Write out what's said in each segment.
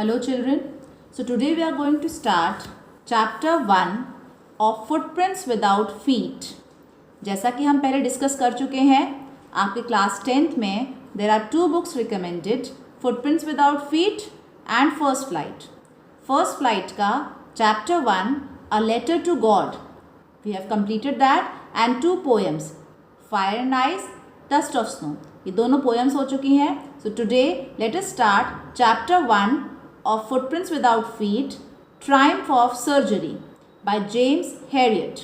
Hello children. So today we are going to start chapter 1 of footprints without feet. जैसा कि हम पहले discuss कर चुके हैं आपके क्लास 10th में there are two books recommended, footprints without feet and first flight. First flight का chapter 1 a letter to God. We have completed that and two poems fire and ice, dust of snow. ये दोनों poems हो चुकी हैं. So today let us start chapter 1 of Footprints Without Feet, Triumph of Surgery by James Herriot.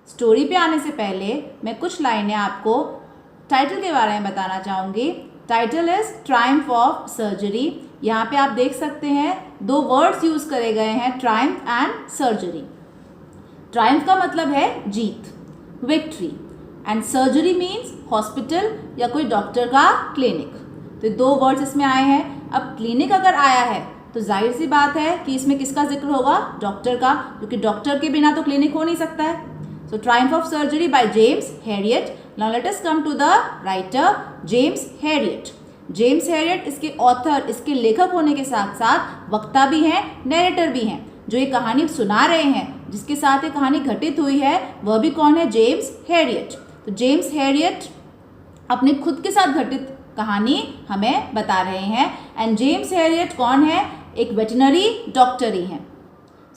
Story पे आने से पहले मैं कुछ लाइनें आपको टाइटल के बारे में बताना चाहूँगी. Title is Triumph of surgery. यहाँ पे आप देख सकते हैं दो वर्ड्स यूज़ करे गए हैं, ट्रायम्फ एंड सर्जरी. ट्रायम्फ का मतलब है जीत, victory, and surgery means hospital या कोई डॉक्टर का क्लिनिक. तो दो वर्ड्स इसमें आए हैं. अब क्लिनिक अगर आया है तो जाहिर सी बात है कि इसमें किसका जिक्र होगा, डॉक्टर का, क्योंकि डॉक्टर के बिना तो क्लिनिक हो नहीं सकता है. So triumph of surgery by James Herriot. Now let us come to the writer James Herriot. James Herriot इसके ऑथर, इसके लेखक होने के साथ साथ वक्ता भी हैं, नरेटर भी हैं. जो ये कहानी सुना रहे हैं, जिसके साथ ये कहानी घटित हुई है, वह भी कौन है, जेम्स हैरियट. तो जेम्स हैरियट अपने खुद के साथ घटित कहानी हमें बता रहे हैं. एंड जेम्स हैरियट कौन है, एक वेटनरी डॉक्टर ही हैं.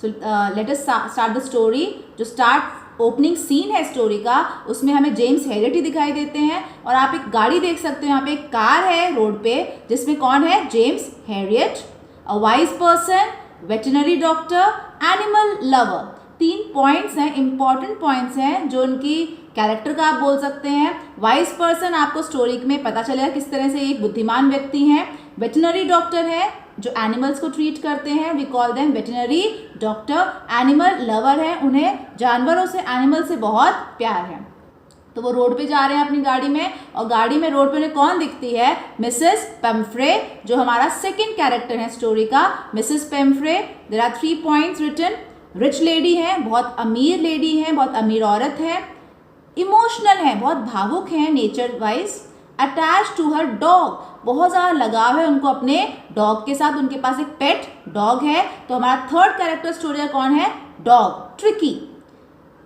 So let us start the story. जो स्टार्ट ओपनिंग सीन है स्टोरी का, उसमें हमें जेम्स हैरियट ही दिखाई देते हैं. और आप एक गाड़ी देख सकते हो, यहाँ पे एक कार है रोड पे, जिसमें कौन है, James Harriet, a wise person, veterinary doctor, animal lover. 3 points हैं, इंपॉर्टेंट पॉइंट्स हैं जो उनकी कैरेक्टर का आप बोल सकते हैं. वाइज पर्सन आपको स्टोरी में पता चलेगा किस तरह से एक बुद्धिमान व्यक्ति हैं. वेटनरी डॉक्टर है जो एनिमल्स को ट्रीट करते हैं, we call them veterinary doctor. Animal lover है, उन्हें जानवरों से, एनिमल से बहुत प्यार है. तो वो रोड पे जा रहे हैं अपनी गाड़ी में, और गाड़ी में रोड पे उन्हें कौन दिखती है, मिसेस पेम्फ्रे, जो हमारा सेकंड कैरेक्टर है स्टोरी का, Mrs Pumphrey. There are 3 points written. Rich lady है, बहुत अमीर लेडी है, बहुत अमीर औरत है. इमोशनल है, बहुत भावुक है nature wise. Attach to her dog, बहुत ज़्यादा लगाव है उनको अपने डॉग के साथ. उनके पास एक पेट डॉग है. तो हमारा थर्ड कैरेक्टर स्टोरी का कौन है, डॉग, ट्रिकी.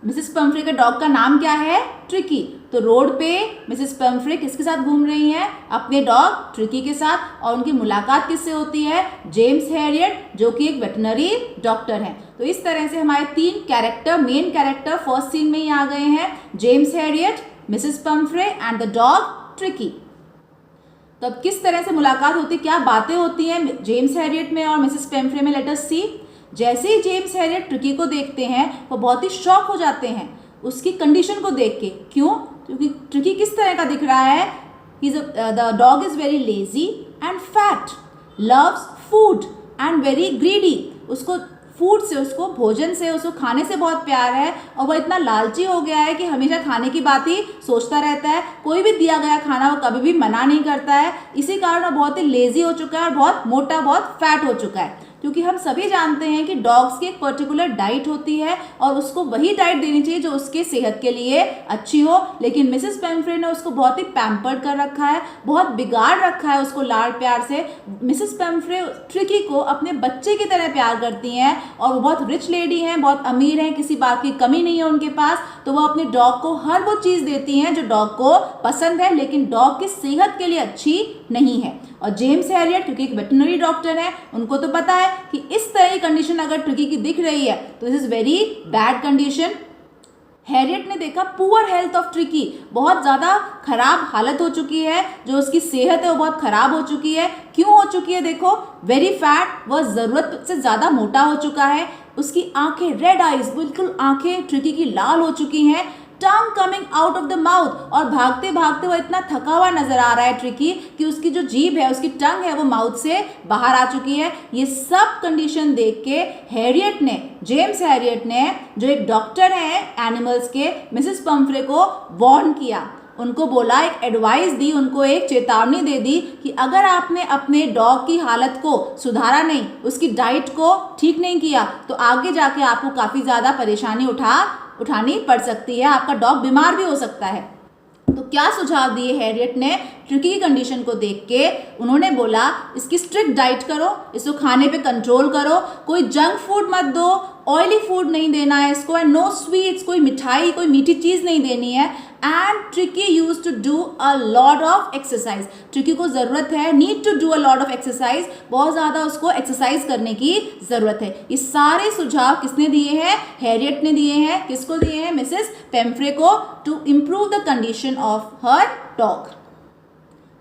मिसेस पेम्फ्रे के डॉग का नाम क्या है, ट्रिकी. तो रोड पे मिसेस पेम्फ्रे किसके साथ घूम रही हैं, अपने डॉग ट्रिकी के साथ. और उनकी मुलाकात किससे होती है, जेम्स हैरियट, जो कि एक वेटनरी डॉक्टर हैं. तो इस तरह से हमारे 3 character, main character first scene में ही आ गए हैं, James Herriot, Mrs Pumphrey and the dog Tricky. तो अब किस तरह से मुलाकात होती, क्या बातें होती हैं जेम्स हैरियट में और मिसेस पेम्फ्रे में, लेट अस सी. जैसे ही जेम्स हैरियट ट्रिकी को देखते हैं, वो बहुत ही शॉक हो जाते हैं उसकी कंडीशन को देख के. क्यों, क्योंकि ट्रिकी किस तरह का दिख रहा है, the dog is very lazy and fat, loves food and very greedy. उसको फूड से, उसको भोजन से, उसको खाने से बहुत प्यार है. और वह इतना लालची हो गया है कि हमेशा खाने की बात ही सोचता रहता है. कोई भी दिया गया खाना वो कभी भी मना नहीं करता है. इसी कारण वो बहुत ही लेजी हो चुका है और बहुत मोटा, बहुत फैट हो चुका है. क्योंकि हम सभी जानते हैं कि डॉग्स की एक पर्टिकुलर डाइट होती है और उसको वही डाइट देनी चाहिए जो उसके सेहत के लिए अच्छी हो. लेकिन मिसेस पेम्फ्रे ने उसको बहुत ही पैम्पर्ड कर रखा है, बहुत बिगाड़ रखा है उसको लाड प्यार से. मिसेस पेम्फ्रे ट्रिकी को अपने बच्चे की तरह प्यार करती हैं. और वो बहुत रिच लेडी हैं, बहुत अमीर हैं, किसी बात की कमी नहीं है उनके पास. तो वो अपने डॉग को हर वो चीज़ देती हैं जो डॉग को पसंद है, लेकिन डॉग की सेहत के लिए अच्छी नहीं है. और जेम्स हैरियट क्योंकि एक वेटनरी डॉक्टर है, उनको तो पता है कि इस तरह की कंडीशन अगर ट्रिकी की दिख रही है तो this is very bad condition. Harriet ने देखा पुअर हेल्थ ऑफ ट्रिकी, बहुत ज़्यादा खराब हालत हो चुकी है, जो उसकी सेहत है वो बहुत ख़राब हो चुकी है. क्यों हो चुकी है, देखो, वेरी फैट, वह ज़रूरत से ज़्यादा मोटा हो चुका है. उसकी आंखें, रेड आइज, बिल्कुल आंखें ट्रिकी की लाल हो चुकी हैं. Tongue coming out of the mouth, और भागते भागते वो इतना थका हुआ नजर आ रहा है ट्रिकी कि उसकी जो जीभ है, उसकी टंग है, वो माउथ से बाहर आ चुकी है. ये सब कंडीशन देख के हैरियट ने, जेम्स हैरियट ने, जो एक डॉक्टर है एनिमल्स के, मिसेस पेम्फ्रे को वार्न किया. उनको बोला, एक एडवाइस दी, उनको एक चेतावनी दे दी कि अगर आपने अपने डॉग की हालत को सुधारा नहीं, उसकी डाइट को ठीक नहीं किया, तो आगे जाके आपको काफ़ी ज़्यादा परेशानी उठानी पड़ सकती है, आपका डॉग बीमार भी हो सकता है. तो क्या सुझाव दिए हैरियट ने, ट्रिकी की कंडीशन को देख के उन्होंने बोला इसकी स्ट्रिक्ट डाइट करो, इसको खाने पे कंट्रोल करो, कोई जंक फूड मत दो, ऑयली फूड नहीं देना है इसको, एंड नो स्वीट्स, कोई मिठाई कोई मीठी चीज़ नहीं देनी है। And Tricki use to do a lot of exercise, Tricki को ज़रूरत है, need to do a lot of exercise, बहुत ज़्यादा उसको एक्सरसाइज करने की ज़रूरत है। ये सारे सुझाव किसने दिए हैं? हैरियट ने दिए हैं। किसको दिए हैं? मिसेस पेम्फ्रे को, to improve the condition of her dog.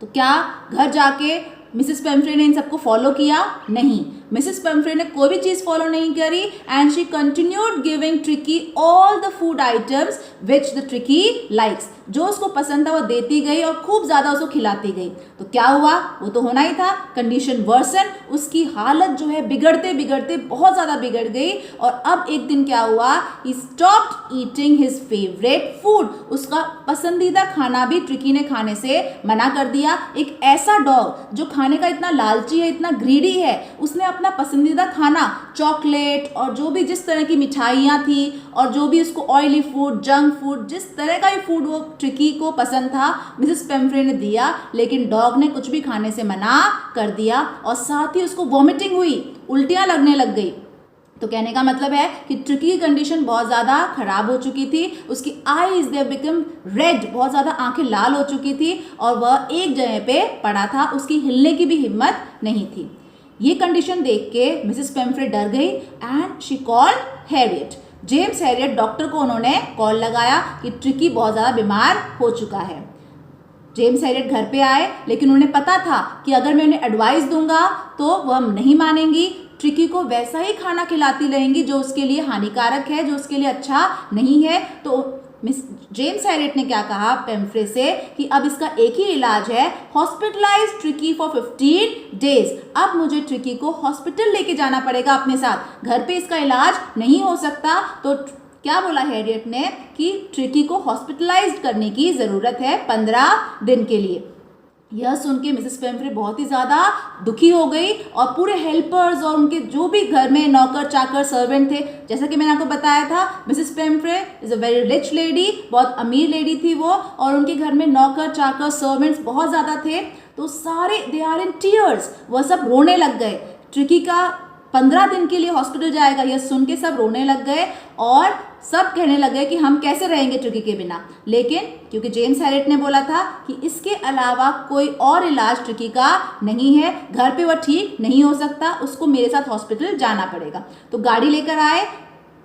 तो क्या घर जाके मिसेस पेम्फ्रे ने इन सबको फॉलो किया? नहीं, मिसेस पेम्फ्रे ने कोई भी चीज़ फॉलो नहीं करी, and she continued giving tricky all the food items which the tricky likes. जो उसको पसंद था वो देती गई और खूब ज़्यादा उसको खिलाती गई। तो क्या हुआ? वो तो होना ही था, कंडीशन वर्सन, उसकी हालत जो है बिगड़ते बिगड़ते बहुत ज़्यादा बिगड़ गई। और अब एक दिन क्या हुआ? He stopped eating his favourite food, उसका पसंदीदा खाना भी ट्रिकी ने खाने से मना कर दिया। एक ऐसा डॉग जो खाने का इतना लालची है, इतना ग्रीडी है, उसने अपना पसंदीदा खाना, चॉकलेट और जो भी जिस तरह की मिठाइयाँ थी और जो भी उसको ऑयली फूड, जंक फूड, जिस तरह का भी फूड वो ट्रिकी को पसंद था, मिसेस पेम्फ्रे ने दिया, लेकिन डॉग ने कुछ भी खाने से मना कर दिया और साथ ही उसको वॉमिटिंग हुई, उल्टियाँ लगने लग गई। तो कहने का मतलब है कि ट्रिकी की कंडीशन बहुत ज़्यादा खराब हो चुकी थी, उसकी आईज दे बिकम रेड, बहुत ज़्यादा आंखें लाल हो चुकी थी और वह एक जगह पे पड़ा था, उसकी हिलने की भी हिम्मत नहीं थी। ये कंडीशन देख के मिसेस पेम्फ्रे डर गई and she called Harriet. James Harriet doctor को उन्होंने कॉल लगाया कि ट्रिकी बहुत ज़्यादा बीमार हो चुका है। जेम्स हैरियट घर पे आए, लेकिन उन्हें पता था कि अगर मैं उन्हें एडवाइस दूंगा तो वह नहीं मानेंगी, ट्रिकी को वैसा ही खाना खिलाती रहेंगी जो उसके लिए हानिकारक है, जो उसके लिए अच्छा नहीं है। तो मिस जेम्स हैरियट ने क्या कहा पेम्फ्रे से कि अब इसका एक ही इलाज है, हॉस्पिटलाइज ट्रिकी फॉर 15 डेज। अब मुझे ट्रिकी को हॉस्पिटल लेके जाना पड़ेगा अपने साथ, घर पे इसका इलाज नहीं हो सकता। तो क्या बोला हैरियट ने कि ट्रिकी को हॉस्पिटलाइज करने की ज़रूरत है 15 दिन के लिए। यह सुन के मिसेस पेम्फ्रे बहुत ही ज़्यादा दुखी हो गई और पूरे हेल्पर्स और उनके जो भी घर में नौकर चाकर सर्वेंट थे, जैसा कि मैंने आपको बताया था, Mrs Pumphrey is a very rich lady, बहुत अमीर लेडी थी वो, और उनके घर में नौकर चाकर सर्वेंट्स बहुत ज़्यादा थे। तो सारे दे आर इन टीयर्स, वह सब रोने लग गए। ट्रिकी का 15 दिन के लिए हॉस्पिटल जाएगा, यह सुन के सब रोने लग गए और सब कहने लगे कि हम कैसे रहेंगे ट्रिकी के बिना। लेकिन क्योंकि जेम्स हैरियट ने बोला था कि इसके अलावा कोई और इलाज ट्रिकी का नहीं है, घर पे वह ठीक नहीं हो सकता, उसको मेरे साथ हॉस्पिटल जाना पड़ेगा। तो गाड़ी लेकर आए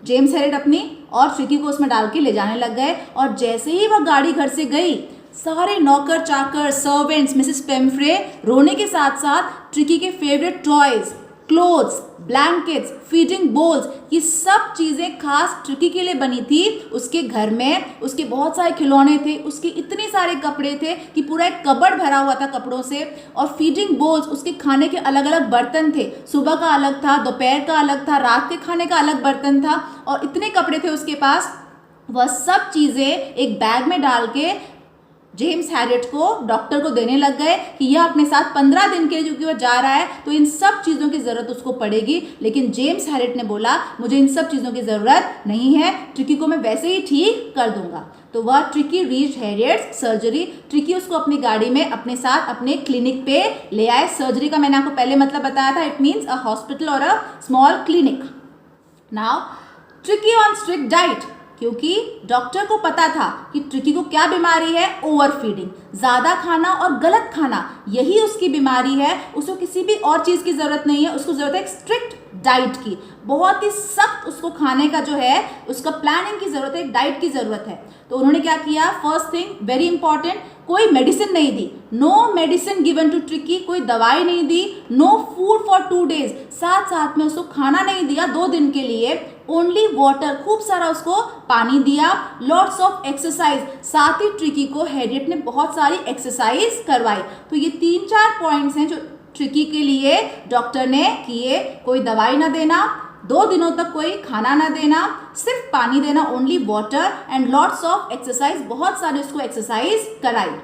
जेम्स हैरियट अपनी, और ट्रिकी को उसमें डाल के ले जाने लग गए। और जैसे ही वह गाड़ी घर से गई, सारे नौकर चाकर सर्वेंट्स मिसेस पेम्फ्रे रोने के साथ साथ ट्रिकी के favourite toys, clothes, blankets, feeding bowls, ये सब चीज़ें खास ट्रिकी के लिए बनी थी। उसके घर में उसके बहुत सारे खिलौने थे, उसके इतने सारे कपड़े थे कि पूरा एक कबर्ड भरा हुआ था कपड़ों से। और फीडिंग बोल्स, उसके खाने के अलग अलग बर्तन थे, सुबह का अलग था, दोपहर का अलग था, रात के खाने का अलग बर्तन था, और इतने कपड़े थे उसके पास। वह सब चीज़ें एक बैग में डाल के जेम्स हैरियट को, डॉक्टर को देने लग गए कि यह अपने साथ 15 दिन के लिए, क्योंकि वह जा रहा है तो इन सब चीज़ों की ज़रूरत उसको पड़ेगी। लेकिन जेम्स हैरियट ने बोला मुझे इन सब चीज़ों की ज़रूरत नहीं है, ट्रिकी को मैं वैसे ही ठीक कर दूंगा। तो वह ट्रिकी रीच हैरियट्स सर्जरी, ट्रिकी उसको अपनी गाड़ी में अपने साथ अपने क्लिनिक पे ले आए। सर्जरी का मैंने आपको पहले मतलब बताया था, इट मीन्स अ हॉस्पिटल और a small clinic. Now tricky on strict diet, क्योंकि डॉक्टर को पता था कि ट्रिकी को क्या बीमारी है, ओवर फीडिंग, ज़्यादा खाना और गलत खाना, यही उसकी बीमारी है। उसको किसी भी और चीज़ की ज़रूरत नहीं है, उसको ज़रूरत है एक स्ट्रिक्ट डाइट की, बहुत ही सख्त उसको खाने का जो है उसका प्लानिंग की ज़रूरत है, एक डाइट की ज़रूरत है। तो उन्होंने क्या किया, फर्स्ट थिंग वेरी इंपॉर्टेंट, कोई मेडिसिन नहीं दी, no medicine given to Tricky, कोई दवाई नहीं दी, नो फूड फॉर 2 डेज, साथ साथ में उसको खाना नहीं दिया 2 दिन के लिए, ओनली वाटर, खूब सारा उसको पानी दिया, लॉट्स ऑफ एक्सरसाइज, साथ ही ट्रिकी को हैरियट ने बहुत सारी एक्सरसाइज करवाई। तो ये 3-4 पॉइंट्स हैं जो ट्रिकी के लिए डॉक्टर ने किए, कोई दवाई ना देना, 2 दिनों तक कोई खाना ना देना, सिर्फ पानी देना, only water, and lots of exercise, बहुत सारे उसको एक्सरसाइज कराई।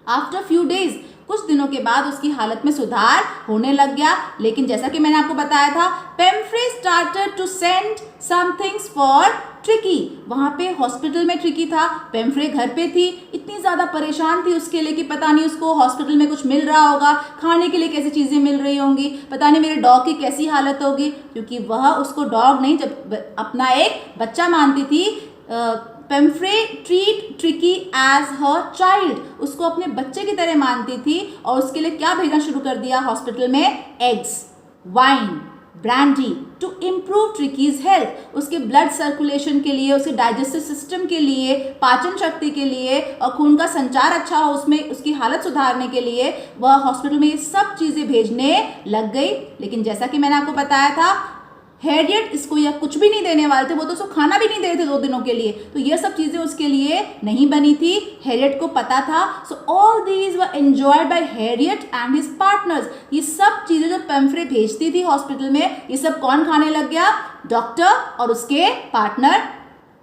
आफ्टर फ्यू डेज, कुछ दिनों के बाद उसकी हालत में सुधार होने लग गया। लेकिन जैसा कि मैंने आपको बताया था, Pumphrey started to send some things for Tricky. वहाँ पे हॉस्पिटल में ट्रिकी था, पेम्फ्रे घर पे थी, इतनी ज़्यादा परेशान थी उसके लिए कि पता नहीं उसको हॉस्पिटल में कुछ मिल रहा होगा, खाने के लिए कैसी चीज़ें मिल रही होंगी, पता नहीं मेरे डॉग की कैसी हालत होगी, क्योंकि वह उसको डॉग नहीं जब अपना एक बच्चा मानती थी। Pumphrey treat Tricky as her child, उसको अपने बच्चे की तरह मानती थी और उसके लिए क्या भेजना शुरू कर दिया हॉस्पिटल में, eggs, wine, brandy to improve Tricki's health, उसके ब्लड सर्कुलेशन के लिए, उसके डाइजेस्टिव सिस्टम के लिए, पाचन शक्ति के लिए और खून का संचार अच्छा हो उसमें, उसकी हालत सुधारने के लिए वह हॉस्पिटल में ये सब चीज़ें भेजने लग गई। लेकिन जैसा कि मैंने आपको बताया था, हैरियट इसको यह कुछ भी नहीं देने वाले थे, वो तो उसको खाना भी नहीं दे रहे थे 2 दिनों के लिए, तो ये सब चीज़ें उसके लिए नहीं बनी थी, हैरियट को पता था। So all these were enjoyed by Herriot and his partners. ये सब चीज़ें जो पेम्फ्रे भेजती थी हॉस्पिटल में, ये सब कौन खाने लग गया, डॉक्टर और उसके पार्टनर,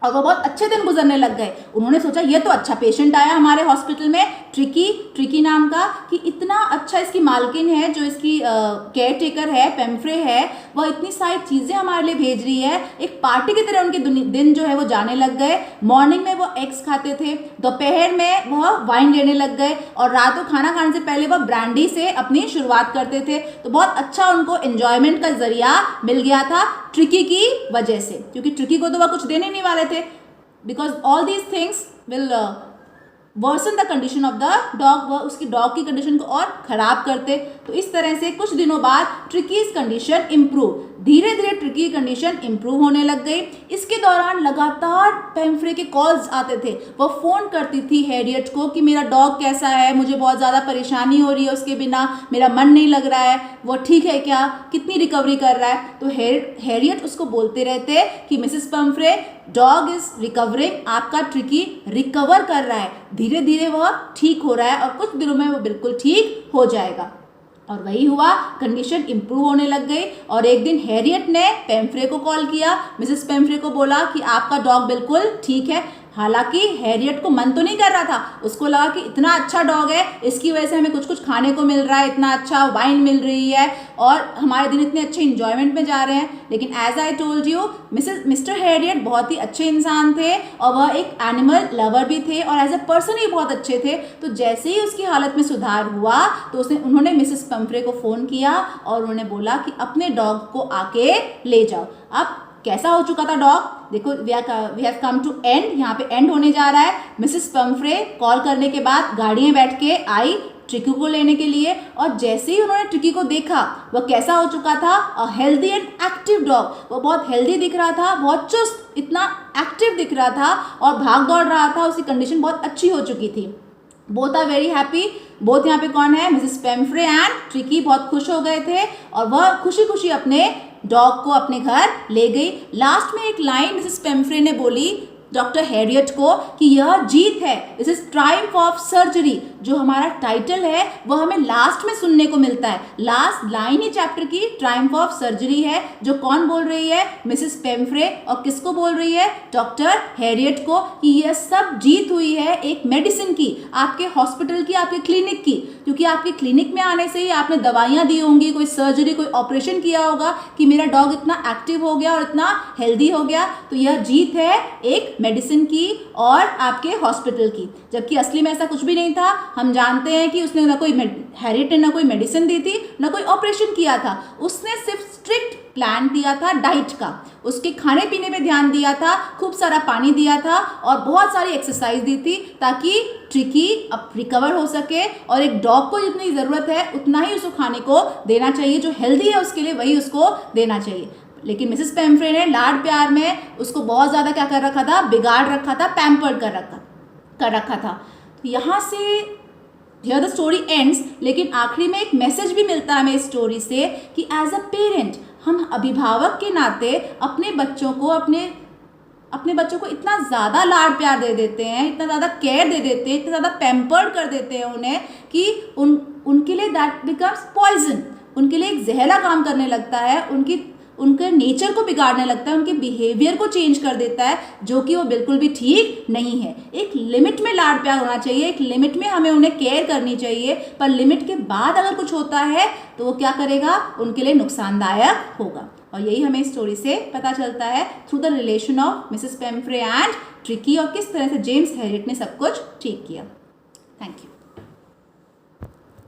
और वो बहुत अच्छे दिन गुजरने लग गए। उन्होंने सोचा ये तो अच्छा पेशेंट आया हमारे हॉस्पिटल में, ट्रिकी नाम का, कि इतना अच्छा इसकी मालकिन है जो इसकी केयर टेकर है, पेम्फ्रे है, वह इतनी सारी चीज़ें हमारे लिए भेज रही है। एक पार्टी की तरह उनके दिन जो है वो जाने लग गए। मॉर्निंग में वो एग्स खाते थे, दोपहर में वह वाइन लेने लग गए और रात को खाना खाने से पहले वह ब्रांडी से अपनी शुरुआत करते थे। तो बहुत अच्छा उनको एंजॉयमेंट का जरिया मिल गया था ट्रिकी की वजह से, क्योंकि ट्रिकी को तो वह कुछ देने नहीं वाले थे, because all these things will worsen the condition of the dog, वह उसकी डॉग की कंडीशन को और ख़राब करते। तो इस तरह से कुछ दिनों बाद ट्रिकीज कंडीशन इम्प्रूव, धीरे धीरे ट्रिकी की कंडीशन इम्प्रूव होने लग गई। इसके दौरान लगातार पेम्फ्रे के कॉल्स आते थे, वह फ़ोन करती थी हैरियट को कि मेरा डॉग कैसा है, मुझे बहुत ज़्यादा परेशानी हो रही है उसके बिना, मेरा मन नहीं लग रहा है, वो ठीक है क्या, कितनी रिकवरी कर रहा है। तो हैरियट उसको बोलते रहते कि मिसेस पेम्फ्रे, डॉग इज रिकवरिंग, आपका ट्रिकी रिकवर कर रहा है, धीरे धीरे वह ठीक हो रहा है और कुछ दिनों में वो बिल्कुल ठीक हो जाएगा। और वही हुआ, कंडीशन इम्प्रूव होने लग गई। और एक दिन हैरियट ने पेम्फ्रे को कॉल किया, मिसेस पेम्फ्रे को बोला कि आपका डॉग बिल्कुल ठीक है। हालांकि हैरियट को मन तो नहीं कर रहा था, उसको लगा कि इतना अच्छा डॉग है, इसकी वजह से हमें कुछ कुछ खाने को मिल रहा है, इतना अच्छा वाइन मिल रही है और हमारे दिन इतने अच्छे इंजॉयमेंट में जा रहे हैं। लेकिन as I told you, Mr Herriot बहुत ही अच्छे इंसान थे और वह एक एनिमल लवर भी थे और एज ए पर्सन ही बहुत अच्छे थे। तो जैसे ही उसकी हालत में सुधार हुआ तो उन्होंने मिसेस पेम्फ्रे को फ़ोन किया और उन्होंने बोला कि अपने डॉग को आके ले जाओ। अब कैसा हो चुका था डॉग, देखो we have come to end, यहाँ पे एंड होने जा रहा है। मिसेस पेम्फ्रे कॉल करने के बाद गाड़ी में बैठ के आई ट्रिकी को लेने के लिए और जैसे ही उन्होंने ट्रिकी को देखा, वह कैसा हो चुका था, a healthy and active dog. वो बहुत हेल्दी दिख रहा था, बहुत चुस्त, इतना एक्टिव दिख रहा था और भाग दौड़ रहा था, उसकी कंडीशन बहुत अच्छी हो चुकी थी। Both are very happy, both यहाँ पे कौन है, मिसेस पेम्फ्रे एंड ट्रिकी बहुत खुश हो गए थे और वह खुशी खुशी अपने डॉग को अपने घर ले गई। लास्ट में एक लाइन मिसेस पेम्फ्रे ने बोली डॉक्टर हैरियट को कि यह जीत है, this is Triumph of surgery. जो हमारा टाइटल है वह हमें लास्ट में सुनने को मिलता है, लास्ट लाइन ही चैप्टर की ट्रायम्फ ऑफ सर्जरी है, जो कौन बोल रही है, मिसेस पेम्फ्रे, और किसको बोल रही है, डॉक्टर हैरियट को, कि यह सब जीत हुई है एक मेडिसिन की, आपके हॉस्पिटल की, आपके क्लिनिक की, क्योंकि आपके क्लिनिक में आने से ही आपने दवाइयाँ दी होंगी, कोई सर्जरी, कोई ऑपरेशन किया होगा कि मेरा डॉग इतना एक्टिव हो गया और इतना हेल्दी हो गया। तो यह जीत है एक मेडिसिन की और आपके हॉस्पिटल की, जबकि असली में ऐसा कुछ भी नहीं था। हम जानते हैं कि उसने हैरियट ने ना कोई मेडिसिन दी थी, ना कोई ऑपरेशन किया था, उसने सिर्फ स्ट्रिक्ट प्लान दिया था डाइट का, उसके खाने पीने पे ध्यान दिया था, खूब सारा पानी दिया था और बहुत सारी एक्सरसाइज दी थी ताकि ट्रिकी अब रिकवर हो सके। और एक डॉग को जितनी ज़रूरत है उतना ही उसको खाने को देना चाहिए, जो हेल्दी है उसके लिए वही उसको देना चाहिए। लेकिन मिसेस पेम्फ्रे ने लाड प्यार में उसको बहुत ज़्यादा क्या कर रखा था, बिगाड़ रखा था, पैम्पर्ड कर रखा था। तो यहाँ से हियर द स्टोरी एंड्स, लेकिन आखिरी में एक मैसेज भी मिलता है हमें इस स्टोरी से कि एज अ पेरेंट, हम अभिभावक के नाते अपने बच्चों को इतना ज़्यादा लाड प्यार दे देते हैं, इतना ज़्यादा केयर दे देते हैं, इतना ज़्यादा पैम्पर्ड कर देते हैं उन्हें कि उनके लिए दैट बिकम्स पॉइजन, उनके लिए एक जहरा काम करने लगता है, उनके नेचर को बिगाड़ने लगता है, उनके बिहेवियर को चेंज कर देता है, जो कि वो बिल्कुल भी ठीक नहीं है। एक लिमिट में लाड प्यार होना चाहिए, एक लिमिट में हमें उन्हें केयर करनी चाहिए, पर लिमिट के बाद अगर कुछ होता है तो वो क्या करेगा, उनके लिए नुकसानदायक होगा। और यही हमें इस स्टोरी से पता चलता है through the relation of Mrs Pumphrey and Tricky, और किस तरह से जेम्स हैरियट ने सब कुछ ठीक किया। Thank you.